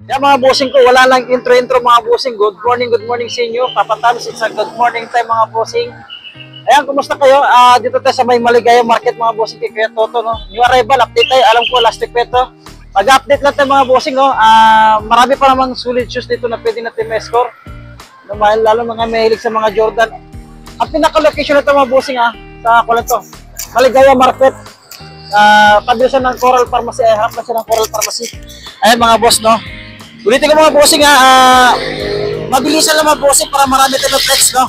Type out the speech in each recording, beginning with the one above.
Kaya mga bossing ko, wala lang intro mga bossing. Good morning sa inyo. Papatalos, it's a good morning time mga bossing. Ayan, kumusta kayo? Dito tayo sa may Maligaya Market mga bossing kay Kuya Toto, no? New arrival, update tayo. Alam ko, last week pa ito. Pag-update lang tayo mga bossing, no? Marami pa namang solid shoes dito na pwede natin ma-score. Lalo mga mahilig sa mga Jordan. Ang pinaka-location na ito mga bossing, sa kulan to. Maligaya Market. Tabi siya ng Coral Pharmacy. Harap na siya ng Coral Pharmacy. Ayan mga boss, no? Ulitin ko mga bossing, mabilisan lang mga bossing para marami tayo flex, no?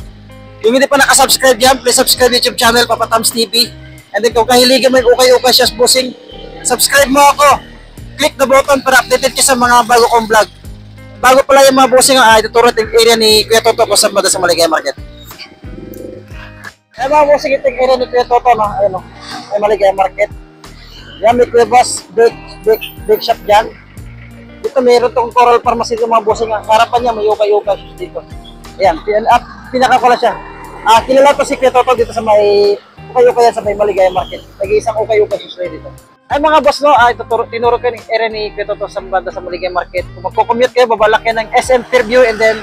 Yung hindi pa nakasubscribe yan, please subscribe YouTube channel, Papa Tams TV. And then kung kahiligan mo yung okay siya bossing, subscribe mo ako. Click the button para updated ka sa mga bago kong vlog. Bago pala yung mga bossing, ituturo yung area ni Kuya Toto ko sa Maligaya Market. Ayan mga bossing, ito yung area ni Kuya Toto, no? Ayan, no? Ay Maligaya Market. Yan, may Kuya Boss, bake shop dyan. Dito mayroon tong Coral Pharmacy ng mga bossing. Harapan niya, may yoga dito. Ayan, pinakakula siya. Kilala to si Kuya Toto dito sa may ukay-ukay sa may Maligaya Market. Nag-iisang ukay-ukay siya dito. Ay mga boss, no, tinuro ko yung area ni Kuya Toto sa Maligaya Market. Kung magko-commute kayo, babala kayo ng SM Fairview and then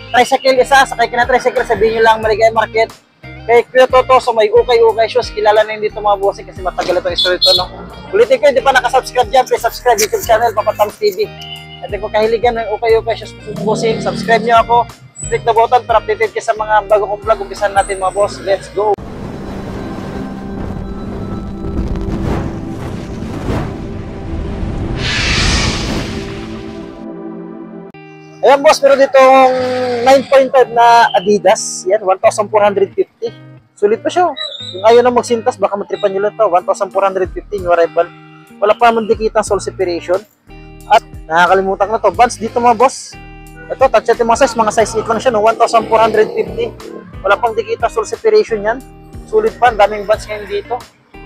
tricycle isa, sakay ka na tricycle, sabihin nyo lang Maligaya Market. Kay Kuya Toto sa may ukay-ukay shoes, kilala na yun dito mga bossing kasi matagal itong story ito, no. Ulitin ko, hindi pa nakasubscribe dyan, please subscribe YouTube channel, Papa Tams TV. At kung kahiligan ng ukay-ukay shoes bossing, subscribe nyo ako. Click the button para updated ka sa mga bago kong vlog. Umpisan natin mga boss. Let's go! Ayan boss, pero ditong 9.5 na Adidas. Yan, 1,450. Sulit pa siya. Kung ayaw na magsintas, baka matripan nyo lang ito. 1,450 new arrival. Wala pa naman dikitang sole separation. At nakakalimutan ko na to. Vans dito mga boss. Ito, touch natin mga size 8 lang siya, no? 1,450. Wala pang dikita sole separation yan. Sulit pa, daming Vans ngayon dito.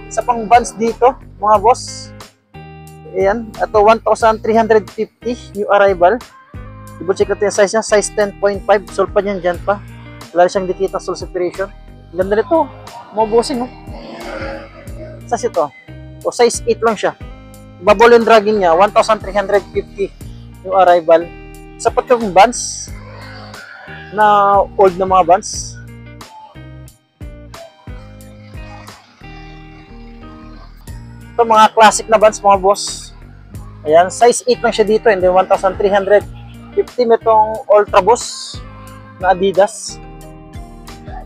Isa pang Vans dito, mga boss. Ayan, ito 1,350 new arrival. Double check natin yung size niya, size 10.5. Sole pa niyan, dyan pa. Wala siyang dikita sole separation. Ganda nito, mga bossing, no? Size ito. O, size 8 lang siya. Bubble and dragging niya, 1,350 new arrival. Sapat yung Vans na old na mga Vans. Ito mga classic na Vans mga boss. Ayan, size 8 lang siya dito and then 1,350 metong Ultra Boss na Adidas.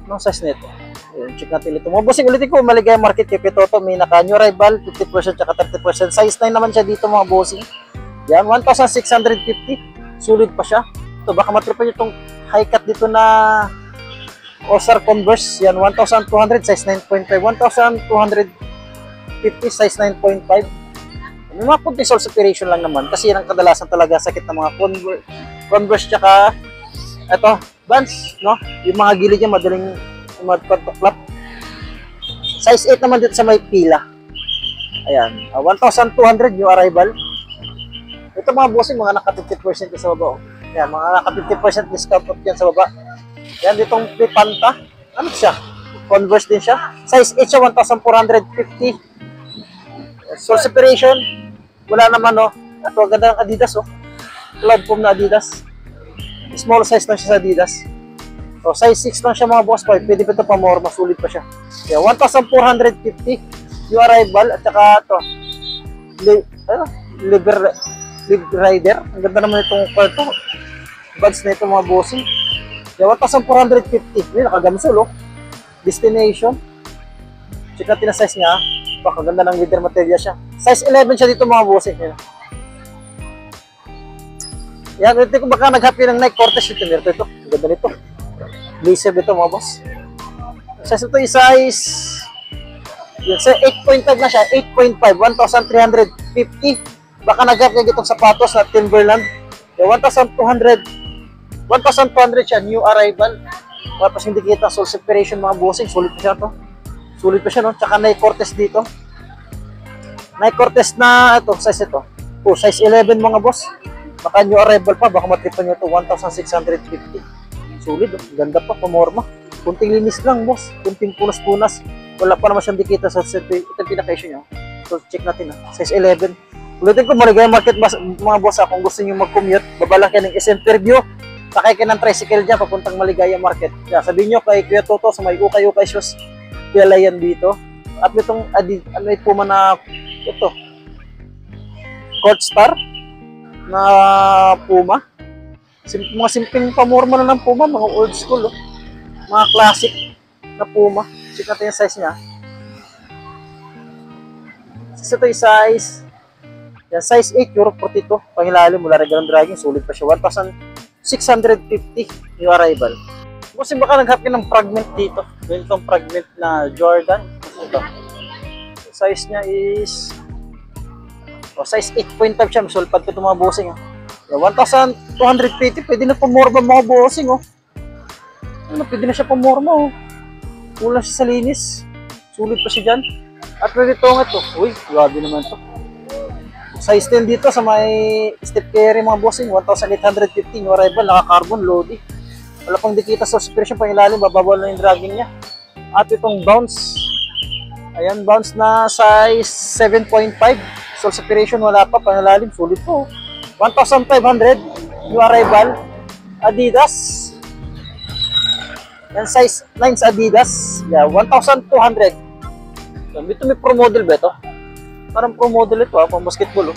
Anong size nito? Ayan, check natin ito. Mga bossing, ulitin ko, Maligaya Market kay Kuya Toto. May naka-new arrival, 50% tsaka 30%. Size 9 naman siya dito mga bossing. Yan, 1,650. Sulit pa siya. Ito, baka matripan nyo itong high cut dito na All-Star Converse. Yan, 1,200, size 9.5. 1,250, size 9.5. May mga kunting sole separation lang naman. Kasi yan ang kadalasan talaga sakit ng mga Converse tsaka ito, Vans, no? Yung mga gilid niya madaling mag-clap. Size 8 naman dito sa may pila. Ayan, 1,200 new arrival. Ito mga bossing, mga naka 50% sa baba. Yan, mga naka 50% discount off yan sa baba. Yan, ditong Panta. Ano siya? Converse din siya. Size 8 siya, 1,450. Sole separation. Wala naman, no? Ito, ganda ng Adidas, oh. Cloud foam na Adidas. Small size lang siya sa Adidas. So, size 6 lang siya mga boss. Pwede pa ito pa more, masulit pa siya. Yan, 1,450. New arrival. At saka ito. Live Rider. Ang ganda naman itong kwarto. Buds na ito mga bossing. Kaya 1,450. Hindi, nakagamsol, oh. Destination. Check natin ang size niya. Baka ganda ng leather material siya. Size 11 siya dito mga bossing. Yan, ito kung baka nag-happy ng Nike Cortez. Ito, ang ganda nito. Blazer ito mga boss. Size ito yung size 8.5 na siya. 8.5. 1,350. Baka nag-happy itong sapatos na Timberland. 1,200 siya, new arrival. Tapos hindi kita sole separation mga bossing. Sulit pa siya to. Sulit pa siya, no? Tsaka Nike Cortez dito. Nike Cortez na ito, size ito. Oh, size 11 mga boss. Baka new arrival pa, baka matripan nyo ito, 1,650. Sulit, oh. Ganda pa, pamorma. Kunting linis lang, boss. Kunting punas-punas. Wala pa naman siyang dikita sa ito yung pinaka-issue nyo. So, check natin, size 11. Ulitin ko, Maligaya Market mga boss, kung gusto niyo mag-commute, baba lang kayo ng SM Fairview, sakay kayo ng tricycle dyan, papuntang Maligaya Market. Kaya sabihin nyo kay Kuya Toto sa may ukay-ukay shoes, kilala yan dito. At itong, ano ito Puma na, ito, Court Star, na Puma. Mga simpleng pamorma na ng Puma, mga old school, oh. Mga classic na Puma. Check natin yung size niya. Ito yung size, yan, size 8, Euro 42. Pangilalim mula regular dragging, sulit pa siya. 1,650 yung arrival. Kasi baka naghanap ng fragment dito. Ganitong fragment na Jordan. Ito. Size niya is size 8.5 siya. Masulpad ko ito mga bossing. 1,250. Pwede na pamorma mga bossing. Ano, pwede na siya pamorma. Kulang siya sa linis. Sulit pa siya dyan. At pwede ito nga ito. Uy, grabe naman ito. Size 10 dito sa may step carry mga bossing. 1,850 yung arrival. Naka-carbon loading. Wala pang dikita sa suspension pang ilalim. Bababa na yung dragging niya. At itong bounce. Ayan, bounce na size 7.5. Sole separation wala pa, panalalim, sulit po. 1,500 yung arrival. Adidas. Yan, size 9 sa Adidas. Yeah, 1,200. Ito may pro model ba ito? Parang pro model ito, pang basketball.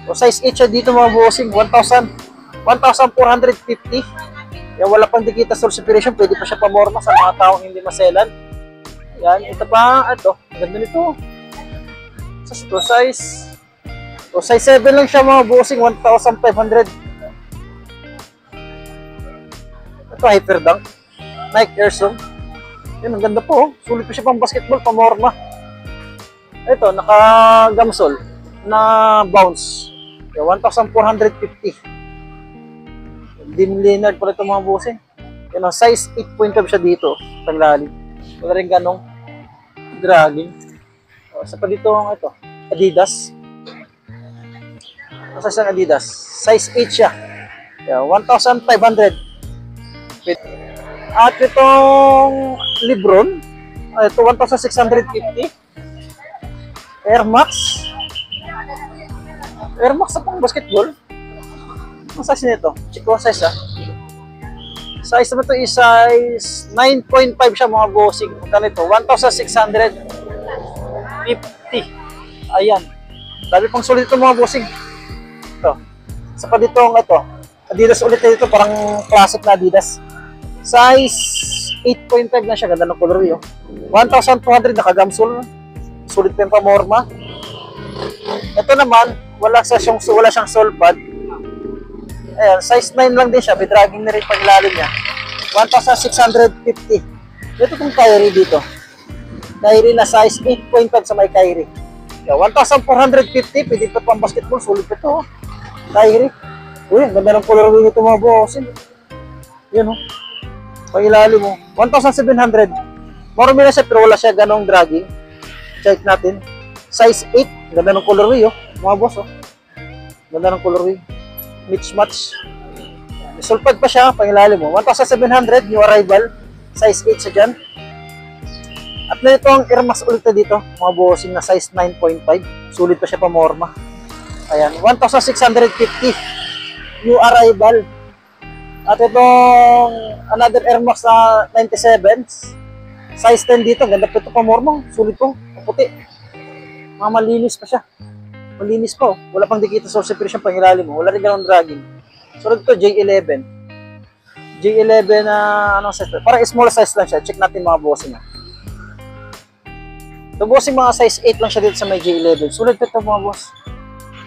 O size 8 siya dito mga bossing. 1,450. Yan, wala pang dikita sole separation. Pwede pa siya pamorma sa mga taong hindi maselan. Yan, ito pa, ito. Ganda nito. Ito, size 7 lang siya mga bossing, 1,500. Ito, Hyperdunk. Nike Air Zoom. Yan, ang ganda po. Sulit pa siya pang basketball, pamorma. Ito, naka-gamsol na bounce. 1,450. Dim Leonard pala ito mga bossing. Yan, size 8.5 siya dito. Panglalim. Wala rin ganong dragging. Sa pa dito ito, Adidas. Sa isang Adidas, size 8 siya. Yeah, 1,500. At itong Lebron, ito 1,650. Air Max. Air Max sa pang basketball. Ang size nito? Check ko ang size Size naman ito is size 9.5 siya mga bossing. Magkano ito? 1,650. Ayan. Dami pang sulit ito mga bossing. Ito. Sa pa dito ito. Adidas ulit na dito. Parang classic na Adidas. Size 8.5 na siya. Ganda ng colorway. 1,200 nakagamsul. Sulit pa yung pamorma. Ito naman, wala siyang sole pad. Ayan, size 9 lang din siya. May dragging na rin pang ilalim niya. 1,650. Ito itong Kyrie dito. Kyrie na size 8.5 sa may Kyrie. 1,450. Pwede pa pang basketball. Sulit pa ito. Kyrie. Uy, ang ganda ng colorway nito mga bossin. Yan o. Pang ilalim mo. 1,700. Marami na siya pero wala siya ganong dragging. Check natin. Size 8. Ganda ng colorway mga boss Ganda ng colorway. Match. Sulpad pa siya, pangilalim mo. 1,700 new arrival. Size 8 siya dyan. At na ito ang Air Max ulit na dito. Mga bossing na size 9.5. Sulit pa siya pamorma. Ayan, 1,650 new arrival. At itong another Air Max na 97. Size 10 dito. Ganda pa ito pamorma. Sulit po. Puti. Mga malinis pa siya. Malinis pa Wala pang dikita sole separation pang ilalim mo. Wala rin ganong dragging. Sunod ko, J11. J11 na anong size? Parang small size lang siya. Check natin mga bossing Ito bossing mga size 8 lang siya dito sa may J11. Sulit pa ito mga boss.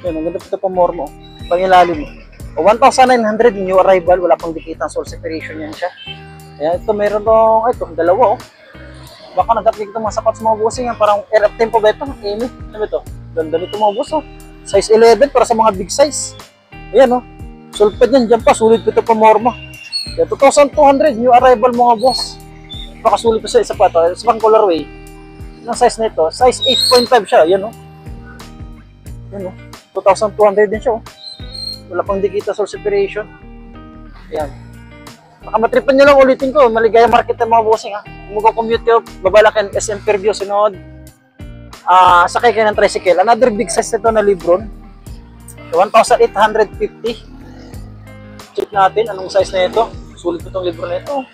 Yan, ang ganda pa ito pang mormo. Pang ilalim mo. 1,900 new arrival. Wala pang dikita sole separation yan siya. Ayan, ito meron tong, ito, dalawa Baka nagkatlik ito mga sapat sa mga bossing Parang air up tempo ba ito? Amy, ano ito? Ganda nito mga boss Size 11 para sa mga big size. Ayan Sulpad yan, dyan pa. Sulit pa ito pamorma. 2,200 new arrival mga boss. Baka sulit pa sa isa pa ito. Isa pang colorway. Yung size na ito, size 8.5 siya. Yan 2,200 din siya Wala pang dikita sole separation. Ayan. Baka matripan nyo lang ulitin ko. Maligaya Market ng mga bossing Kung mag-commute kayo, babalakan SM Fairview sunod. Sakay kayo ng tricycle. Another big size nito na Lebron. 1,850. Check natin anong size na ito. Sulit po itong libro na ito.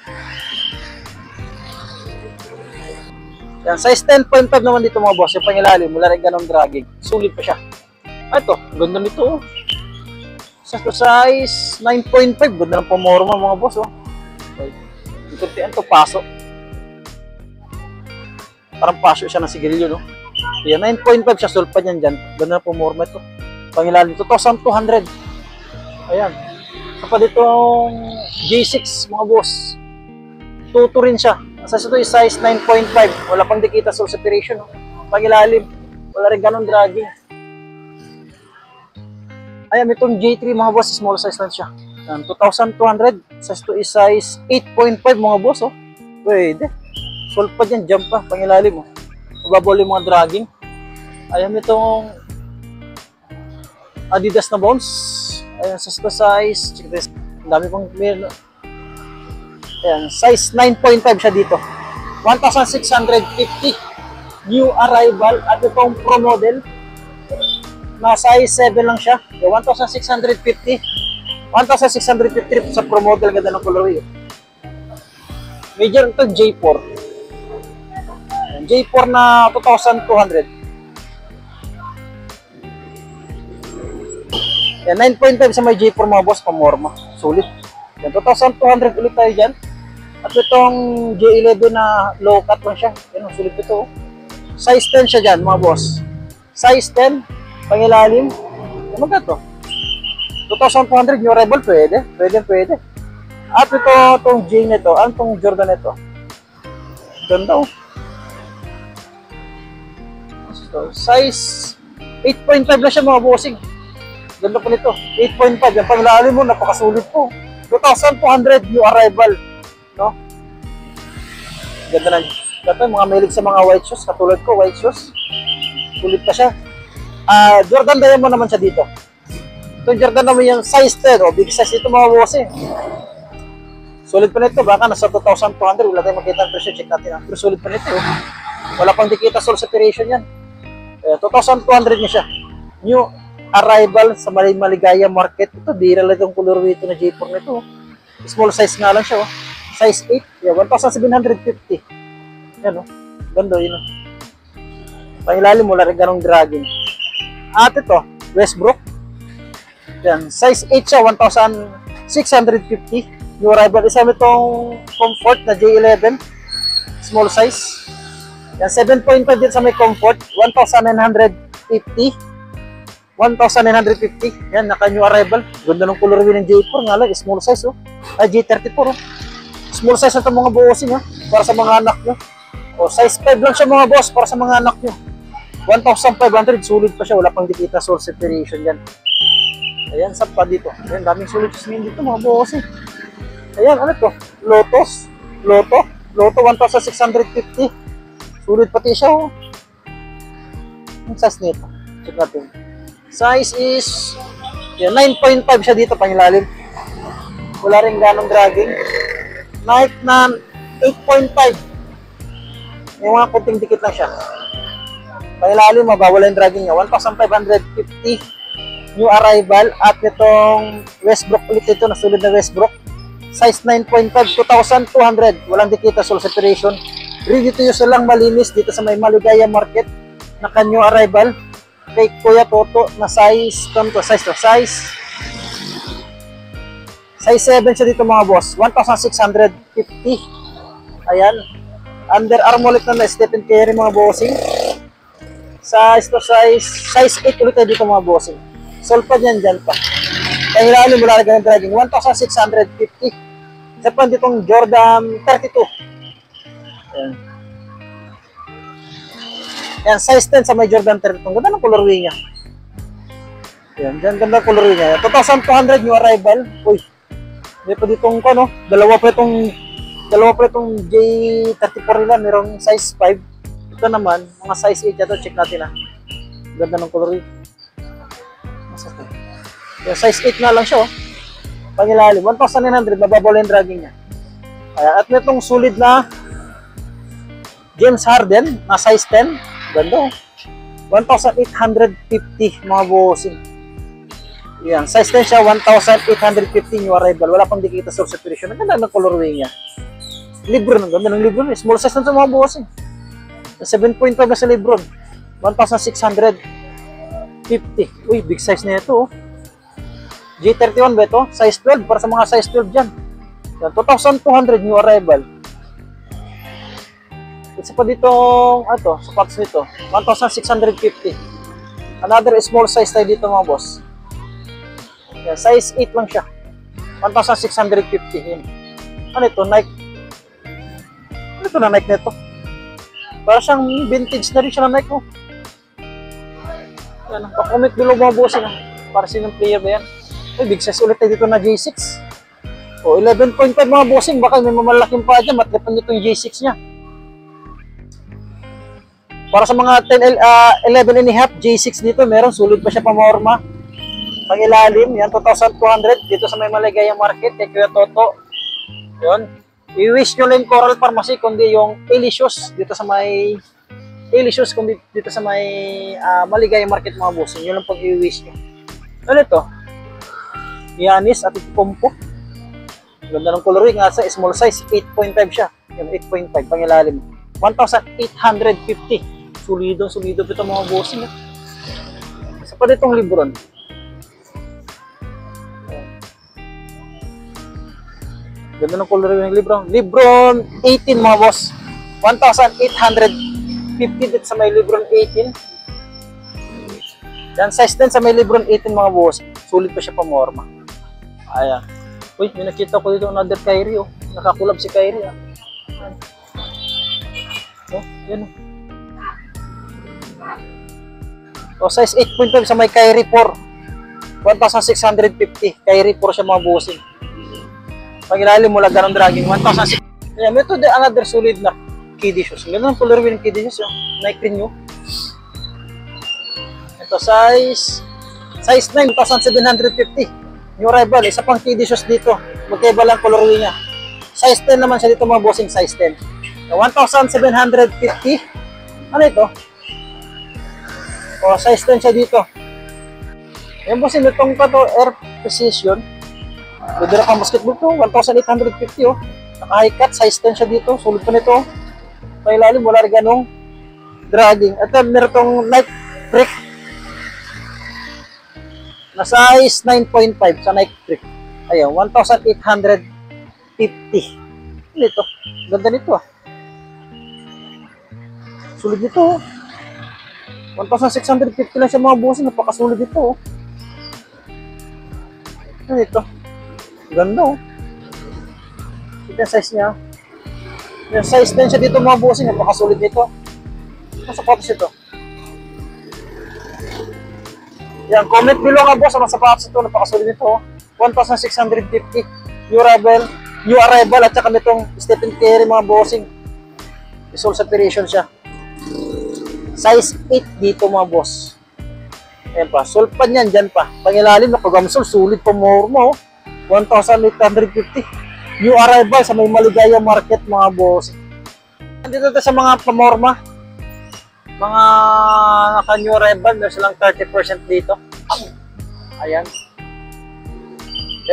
Yan, size 10.5 naman dito mga boss. Yung pangilalim, mula rin ganong dragging. Sulit pa siya. Ito, ganda nito. Sa size 9.5, ganda ng pamorma mga boss. Oh. Ito ito, paso. Parang paso siya ng sigarilyo, no? Yan, 9.5 siya, sulpa niyan dyan. Ganda ng pamorma ito. Pangilalim, 2,200. Ayan. Kapag itong J6 mga boss, 2 rin siya. Sa ito is size 9.5. Wala pang dikita soul separation. No? Pangilalim, wala rin ganun dragging. Ayan, itong J3 mga boss, small size lang siya. Ayan, 2,200. Sa ito is size 8.5 mga boss. Oh. Pwede. Soul pa dyan, jump pa, pangilalim. Oh. Mababol yung mga dragging. Ayan, itong Adidas na bones. Ayan, sa ito size, check this. Ang dami pang meron. Ayan, size 9.5 siya dito. 1,650. New arrival at itong pro model. Na size 7 lang siya. 1,650. 1,650 sa pro model. Ganda ng colorway. Major ito J4. Ayan, J4 na 2,200. Ayan, 9.5 sa may J4 mga boss. Pamorma. Sulit. Ayan, 2,200 ulit tayo dyan. At itong J11 na low cut lang siya. Yan, sulit ito. Size 10 siya dyan, mga boss. Size 10, pangilalim. Ano ba ito? 2,200, new arrival, pwede. Pwede. At itong J nito, itong Jordan nito. Ganda, oh. Size 8.5 na siya, mga bossing. Ganda po nito. 8.5, yung pangilalim mo, napakasulit po. 2,200, new arrival. No? Ganda na. Ito, mga mahilig sa mga white shoes. Katulad ko, white shoes. Sulit pa siya. Jordan Diamond naman siya dito. Ito Jordan naman yung size 10. O, big size ito mga boss eh. Sulit pa nito. Baka nasa 2,200. Wala tayong makita ang presyo. Check natin. Pero sulit pa nito. Wala pang dikita soul separation yan. 2,200 niya siya. New arrival sa Maligaya Market. Ito, di lang itong colorway ito na J4 nito. Small size nga lang siya. Oh. Size 8, yeah, 1,750. Yan, oh. Ganda, yun, oh. Pangilalim mo, rin ganong dragging. At ito, Westbrook. Yan, size 8 siya, 1,650. New arrival, isa mo itong Comfort na J11. Small size. Yan, 7.5 din sa may Comfort, 1,950. 1,950. Yan, naka-new arrival. Ganda ng colorway ng J4 nga lang, small size, oh. Ay, J34, oh. Small size na ito mga bossing, ha? Para sa mga anak nyo. O, size 5 lang siya mga boss para sa mga anak nyo. 1,500, sulit pa siya. Wala pang dikita soul separation yan. Ayan, saan pa dito? Ayan, daming sulit sa dito mga bossing. Ayan, ano to? Lotto, 1,650. Sulit pati siya, oh. Ang size nito. Check natin. Size is, yan, 9.5 siya dito, pangilalim. Wala rin ganong dragging. Nike na 8.5. May mga kunting dikit lang siya. Pangilalim, mabawala yung dragging niya. 1,550. New arrival. At itong Westbrook ulit ito, nasulid na Westbrook. Size 9.5, 2,200. Walang dikita soul separation. Ready to use lang, malinis dito sa may Maligaya Market. Naka-new arrival. Kay Kuya Toto na size, size 7 siya dito mga boss. 1,650. Ayan. Under Armour ulit na Stephen Curry mga bossing. Size 8 ulit tayo dito mga bossing. Solpad yan dyan pa. Kaya hilalim mula na ganun dragging. 1,650. Isa pa ditong Jordan 32. Ayan. Ayan, size 10 sa may Jordan 32. Ganda ng colorway niya. Ayan, dyan ganda ng colorway niya. 2,200 new arrival. Uy. May pa ditong ano, dalawa pa itong J34 nila, mayroong size 5. Ito naman, mga size 8 ito, check natin, ha. Ganda ng color. Yung size 8 na lang siya, oh. Pangilalim, 1,900, mababawala yung dragging niya. Ayan, at itong solid na James Harden na size 10. Ganda, oh. 1,850 mga bossing. Yan, size 10 siya, 1,850 new arrival. Wala pang dikita source separation. Ang ganda ng colorway niya. Libron, ang ganda ng Libron. Small size lang sa mga boss eh. 7.5 na sa Libron. 1,650. Uy, big size na ito oh. G31 ba ito? Size 12 para sa mga size 12 dyan. Yan, 2,200 new arrival. Isa pa dito, sapatos nito, 1,650. Another small size tayo dito mga boss. Yan, size 8 lang siya. 1,650. Yan. Ano ito? Nike. Ano ito na Nike nito? Para siyang vintage na rin siya na Nike oh. Yan, pa-comment below mga boss na. Para sinong player ba yan? Ay, big size ulit tayo dito na J6. O, 11.5 mga bossing. Baka may mamalaking pa dyan. Matlipan nyo itong J6 niya. Para sa mga 11 and a half, J6 dito, meron. Sulit pa siya pamorma. Pangilalim, yan, 2,200. Dito sa may Maligaya Market, kay Kuya Toto. Yun. I-wish nyo lang Coral Pharmacy, kundi yung Elicious. Dito sa may Elicious, kundi dito sa may Maligaya Market mga bossing. Yun lang pag i-wish nyo. Ano ito? Yanis at Pompo. Ganda ng coloring nga sa small size, 8.5 siya. Yung 8.5 pangilalim. 1,850. Sulido ito mga bossing. Isa pa ditong Libron. Ganda ng coloring ng Libron. Libron 18 mga boss. 1,850 dito sa may Libron 18. Yan, size din sa may Libron 18 mga boss. Sulit pa siya pamorma. Ayan. Uy, may nakita ko dito another Kyrie oh. Nakakulab si Kyrie ah. Oh, yan oh. Oh, size 8.5 sa may Kyrie 4. 1,650. Kyrie 4 siya mga bossing. Pag ilalim mo lang ganun dragging 1,600. Ayan, ito din another solid na kiddie shoes. Ganun ang color ng kiddie shoes yung Nike Renew. Ito size 9, 1,750. New arrival, isa pang kiddie shoes dito. Magkaiba lang colorway niya. Size 10 naman siya dito mga bossing, size 10. 1,750. Ano ito? O, size 10 siya dito. Yan bossing, itong pa to, Air Precision. Dudura kang basketball to, 1,850 oh. Naka-high cut, size 10 siya dito. Sulit pa nito. Pailalim, wala rin ganong dragging. Ito, meron itong Nike Brick na size 9.5 sa Nike Brick. Ayan, 1,850. Ano ito? Ganda nito ah. Sulit nito oh. 1,650 lang siya mga boss. Napakasulit nito oh. Ano ito? Ganda oh. Ito yung size niya. Yung size din siya dito mga boss. Napakasulit nito. Ang sapatos ito. Yan, comment below nga boss. Ang sapatos ito. Napakasulit nito oh. 1,650. New arrival at saka nitong Stephen Curry mga bossing. Isol separation siya. Size 8 dito mga boss. Ayan pa. Sulpan yan dyan pa. Pangilalim na pag-amsol. Sulit pa mo. 1,850. New arrival sa may Maligaya Market mga boss. Dito sa mga pamorma. Mga naka-new arrival. Meron silang 30% dito. Ayan.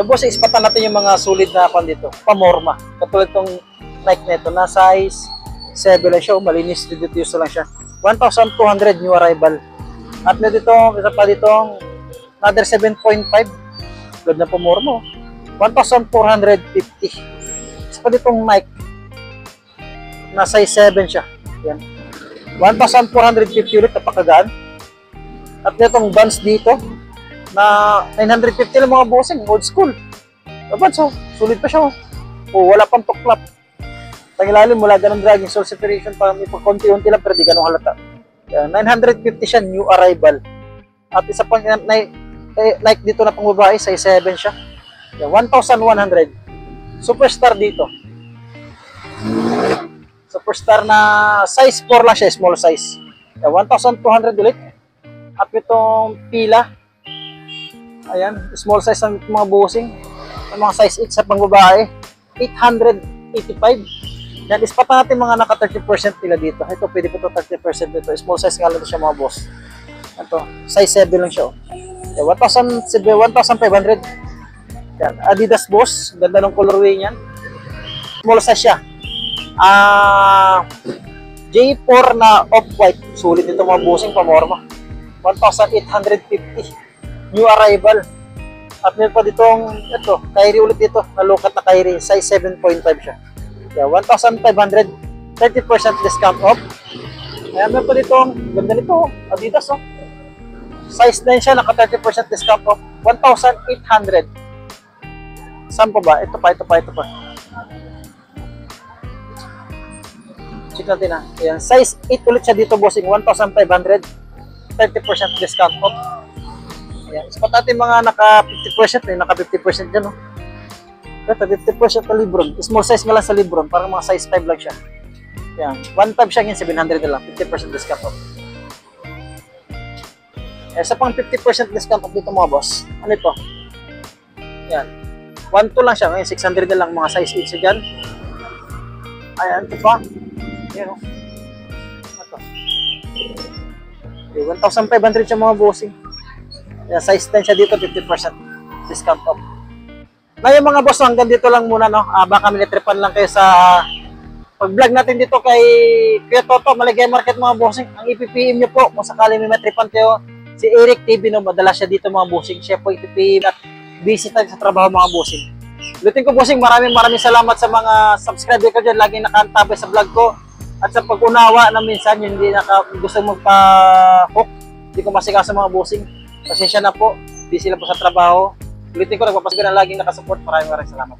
Boss, ispatan natin yung mga sulit na ako dito. Pamorma. Katulad itong Nike neto na size 7 lang siya. Malinis dito lang siya. 1,200 new arrival. At may dito, isa pa dito, another 7.5. Good na pamorma. 1,450. Isa pa ditong Nike. Na size 7 siya. Yan. 1,450 ulit. Napakagaan. At itong Vans dito. Na 950 lang mga bossing, old school. Dapat so, sulit pa siya. Oh, wala pang tuklap. Pangilalim, wala ganun dragging soul separation para may pagkonti-unti lang pero di ganun halata. 950 siya, new arrival. At isa pang like dito na pang babae, size 7 siya. 1,100. Superstar dito. Superstar na size 4 lang siya, small size. 1,200 ulit. At itong pila. Ayan, small size ng mga bossing. Ang mga size 8 sa pang babae. 885. Yan, ispatan natin mga naka 30% nila dito. Ito, pwede po ito 30% dito. Small size nga lang ito siya mga boss. Ito, size 7 lang siya. Oh. 1,500. Yan. Adidas Boss. Ganda ng colorway niyan. Small size siya. J4 na off-white. Sulit ito mga bossing, pamorma. 1,850. New arrival. At meron pa ditong, ito, Kyrie ulit dito. Nalukat na Kyrie. Size 7.5 siya. Yeah, 1,500. 30% discount off. Ayan, meron pa ditong, ganda nito, Adidas, oh. Size 9 siya, naka 30% discount off. 1,800. Saan pa ba? Ito pa. Check natin, ha. Ayan, size 8 ulit siya dito, bossing. 1,500. 30% discount off. Ayan. Spot natin mga naka 50%. May naka 50% dyan, oh. Ito, 50% na Libron. Small size nga lang sa Libron. Parang mga size 5 lang siya. Ayan. 1.5 siya ngayon, 700 na lang. 50% discount off. Sa pang 50% discount off dito mga boss. Ano ito? Ayan. 1.2 lang siya. Ngayon, 600 na lang. Mga size 8 siya dyan. Ayan, ito pa. Ayan, oh. Ito. 1,500 siya mga bossing. Ayan, size 10 siya dito, 50% discount off. Ngayon mga boss, hanggang dito lang muna, no? Baka minitripan lang kayo sa pag-vlog natin dito kay Kuya Toto, Maligay Market mga bossing. Ang ipipm nyo po, kung sakali may matripan kayo, si Eric TV, no? Madala siya dito mga bossing. Siya po ipipm at busy tayo sa trabaho mga bossing. Lutin ko bossing, maraming salamat sa mga subscriber ko dyan. Laging nakaantabay sa vlog ko. At sa pag-unawa na minsan, hindi gusto magpa-hook, hindi ko masikaw sa mga bossing. Pasensya na po, busy lang po sa trabaho. Ulitin ko, nagpapasok na laging nakasupport. Maraming salamat.